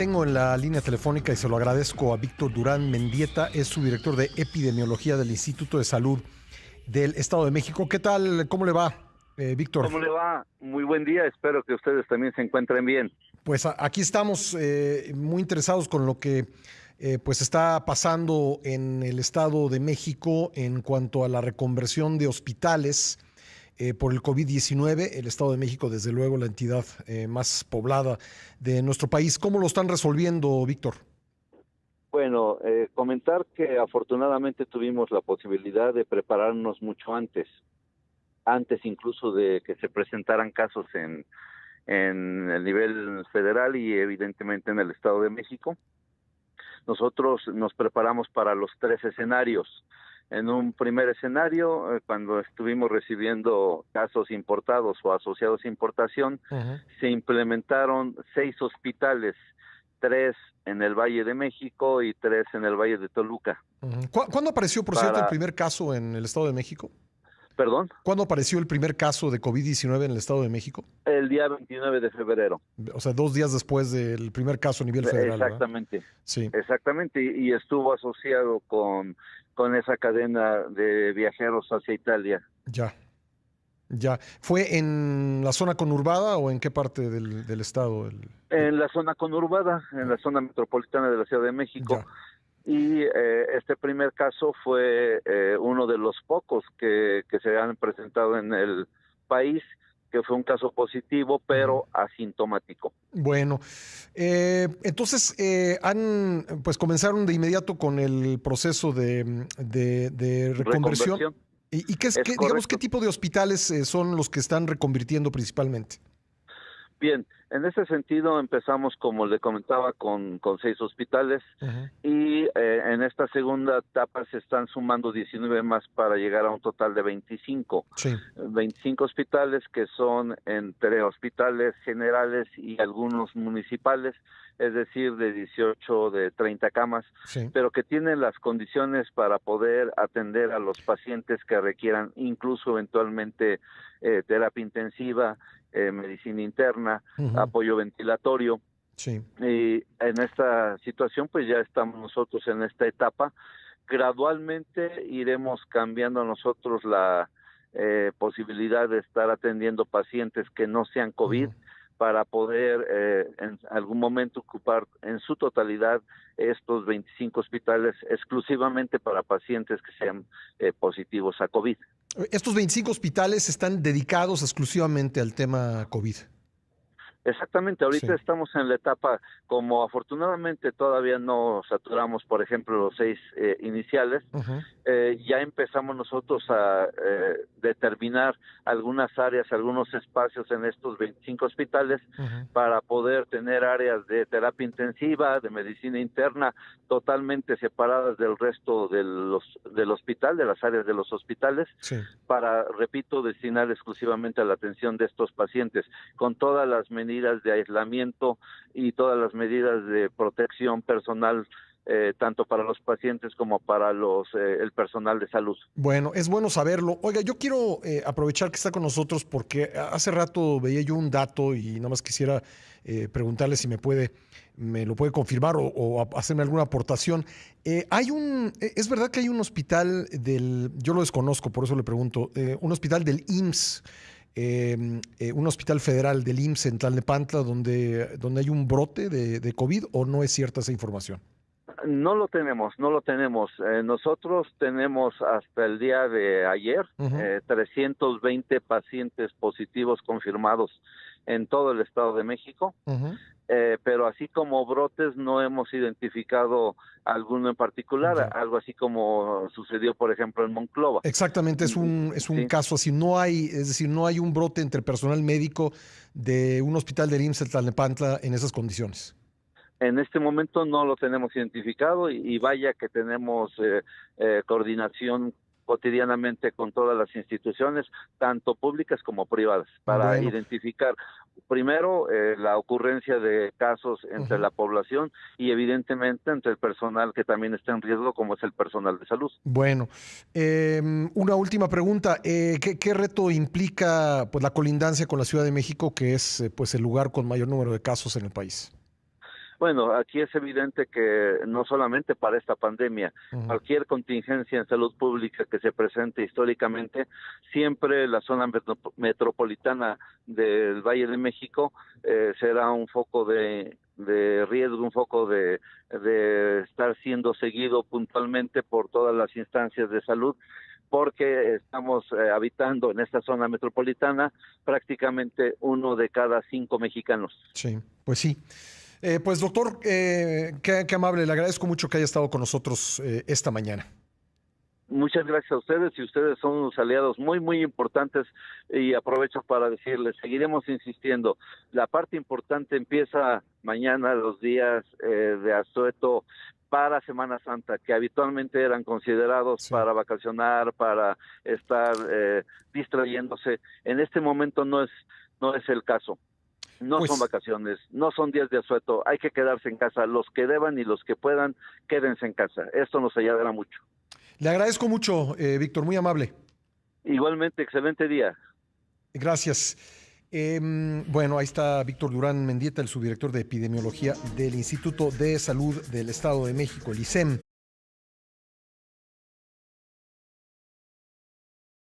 Tengo en la línea telefónica y se lo agradezco a Víctor Durán Mendieta, es su director de epidemiología del Instituto de Salud del Estado de México. ¿Qué tal? ¿Cómo le va, Víctor? ¿Cómo le va? Muy buen día, espero que ustedes también se encuentren bien. Pues aquí estamos muy interesados con lo que pues está pasando en el Estado de México en cuanto a la reconversión de hospitales por el COVID-19. El Estado de México, desde luego, la entidad más poblada de nuestro país. ¿Cómo lo están resolviendo, Víctor? Bueno, comentar que afortunadamente tuvimos la posibilidad de prepararnos mucho antes incluso de que se presentaran casos en el nivel federal y evidentemente en el Estado de México. Nosotros nos preparamos para los 3 escenarios. En un primer escenario, cuando estuvimos recibiendo casos importados o asociados a importación, se implementaron 6 hospitales, 3 en el Valle de México y 3 en el Valle de Toluca. ¿Cuándo apareció, por cierto, el primer caso en el Estado de México? ¿Perdón? ¿Cuándo apareció el primer caso de COVID-19 en el Estado de México? El día 29 de febrero. O sea, 2 días después del primer caso a nivel federal. Exactamente. ¿Verdad? Sí. Exactamente, y estuvo asociado con esa cadena de viajeros hacia Italia. Ya. ¿Fue en la zona conurbada o en qué parte del estado? En la zona conurbada, en la zona metropolitana de la Ciudad de México. Ya. Y este primer caso fue uno de los pocos que se han presentado en el país, que fue un caso positivo, pero asintomático. Bueno, entonces pues comenzaron de inmediato con el proceso de reconversión. ¿Y digamos, qué tipo de hospitales son los que están reconvirtiendo principalmente? Bien, en ese sentido empezamos, como le comentaba, con 6 hospitales y en esta segunda etapa se están sumando 19 más para llegar a un total de 25. Sí. 25 hospitales que son entre hospitales generales y algunos municipales, es decir, de 18, de 30 camas, Sí. pero que tienen las condiciones para poder atender a los pacientes que requieran incluso eventualmente terapia intensiva, medicina interna, apoyo ventilatorio. Sí. Y en esta situación pues ya estamos nosotros en esta etapa. Gradualmente iremos cambiando nosotros la posibilidad de estar atendiendo pacientes que no sean COVID, para poder en algún momento ocupar en su totalidad estos 25 hospitales exclusivamente para pacientes que sean positivos a COVID. ¿Estos 25 hospitales están dedicados exclusivamente al tema COVID? Exactamente, ahorita estamos en la etapa, como afortunadamente todavía no saturamos, por ejemplo, los 6 iniciales, ya empezamos nosotros a determinar algunas áreas, algunos espacios en estos 25 hospitales para poder tener áreas de terapia intensiva, de medicina interna, totalmente separadas del resto del hospital, de las áreas de los hospitales, para, repito, destinar exclusivamente a la atención de estos pacientes, con todas las medidas de aislamiento y todas las medidas de protección personal, tanto para los pacientes como para el personal de salud. Bueno, es bueno saberlo. Oiga, yo quiero aprovechar que está con nosotros porque hace rato veía yo un dato y nada más quisiera preguntarle si me lo puede confirmar o hacerme alguna aportación. Es verdad que hay un hospital yo lo desconozco, por eso le pregunto, un hospital del IMSS, un hospital federal del IMSS en Tlalnepantla donde hay un brote de COVID, ¿o no es cierta esa información? No lo tenemos. Nosotros tenemos hasta el día de ayer 320 pacientes positivos confirmados en todo el Estado de México, pero así como brotes no hemos identificado alguno en particular, algo así como sucedió, por ejemplo, en Monclova. Exactamente, es un caso así. Es decir, no hay un brote entre personal médico de un hospital del IMSS en Tlalnepantla en esas condiciones. En este momento no lo tenemos identificado y vaya que tenemos coordinación cotidianamente con todas las instituciones, tanto públicas como privadas, para identificar primero la ocurrencia de casos entre la población y evidentemente entre el personal que también está en riesgo, como es el personal de salud. Bueno, una última pregunta. ¿Qué reto implica pues la colindancia con la Ciudad de México, que es pues el lugar con mayor número de casos en el país? Bueno, aquí es evidente que no solamente para esta pandemia, cualquier contingencia en salud pública que se presente históricamente, siempre la zona metropolitana del Valle de México será un foco de riesgo, un foco de estar siendo seguido puntualmente por todas las instancias de salud, porque estamos habitando en esta zona metropolitana prácticamente 1 de cada 5 mexicanos. Sí, pues sí. Pues doctor, qué amable, le agradezco mucho que haya estado con nosotros esta mañana. Muchas gracias a ustedes, y ustedes son unos aliados muy, muy importantes, y aprovecho para decirles, seguiremos insistiendo. La parte importante empieza mañana, los días de asueto para Semana Santa, que habitualmente eran considerados para vacacionar, para estar distrayéndose. En este momento no es el caso. No son vacaciones, no son días de asueto, hay que quedarse en casa. Los que deban y los que puedan, quédense en casa. Esto nos ayudará mucho. Le agradezco mucho, Víctor, muy amable. Igualmente, excelente día. Gracias. Bueno, ahí está Víctor Durán Mendieta, el subdirector de epidemiología del Instituto de Salud del Estado de México, el ISEM.